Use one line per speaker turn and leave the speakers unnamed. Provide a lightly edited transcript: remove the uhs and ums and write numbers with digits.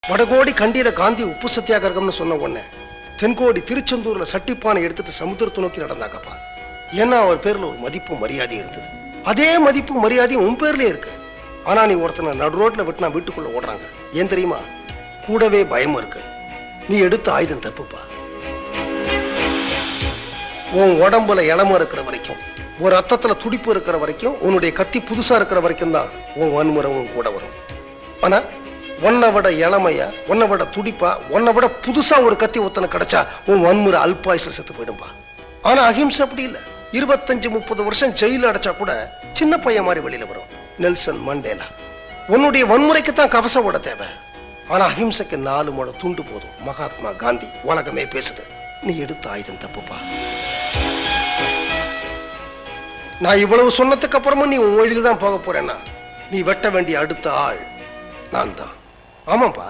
வடகோடி கண்டியில காந்தி உப்பு சத்தியாகிரகம்னு சொன்ன உடனே தென்கோடி திருச்செந்தூர்ல சட்டிப்பானை எடுத்துட்டு சமுத்திரத்தை நோக்கி நடந்தாங்கப்பா. ஏன்னா அவர் பேர்ல ஒரு மதிப்பும் மரியாதையும் இருந்தது. அதே மதிப்பும் மரியாதையும் உன் பேர்லயே இருக்கு. ஆனா நீ ஒருத்தனை நடு ரோட்ல விட்டுனா வீட்டுக்குள்ள ஓடுறாங்க. ஏன் தெரியுமா? கூடவே பயம் இருக்கு. நீ எடுத்த ஆயுதம் தப்புப்பா. உன் உடம்புல இளம இருக்கிற வரைக்கும், ஒரு ரத்தத்துல துடிப்பு இருக்கிற வரைக்கும், உன்னுடைய கத்தி புதுசா இருக்கிற வரைக்கும் தான் உன் வன்முறை உன் கூட வரும். ஆனா உன்னை விட இளமையா, உன்னை விட துடிப்பா, உன்னை விட புதுசா ஒரு கத்தி ஒத்தனை கிடைச்சா உன் வன்முறை அல்பாயுச செத்து போயிடும்பா. ஆனா அஹிம்சை அப்படி இல்லை. 25-30 வருஷம் ஜெயில அடைச்சா கூட சின்ன பையன் மாதிரி வெளியில வரும். Nelson Mandela. உன்னுடைய வன்முறைக்கு தான் கவசம் ஓட தேவை. ஆனா அஹிம்சைக்கு 4 முழம் துண்டு போதும். மகாத்மா காந்தி. உலகமே பேசுது. நீ எடுத்த ஆயுதம் தப்புப்பா. நான் இவ்வளவு சொன்னதுக்கு அப்புறமும் நீ உன் வழியில தான் போக போறேன்னா, நீ வெட்ட வேண்டிய அடுத்த ஆள் நான் தான். ஆமாப்பா.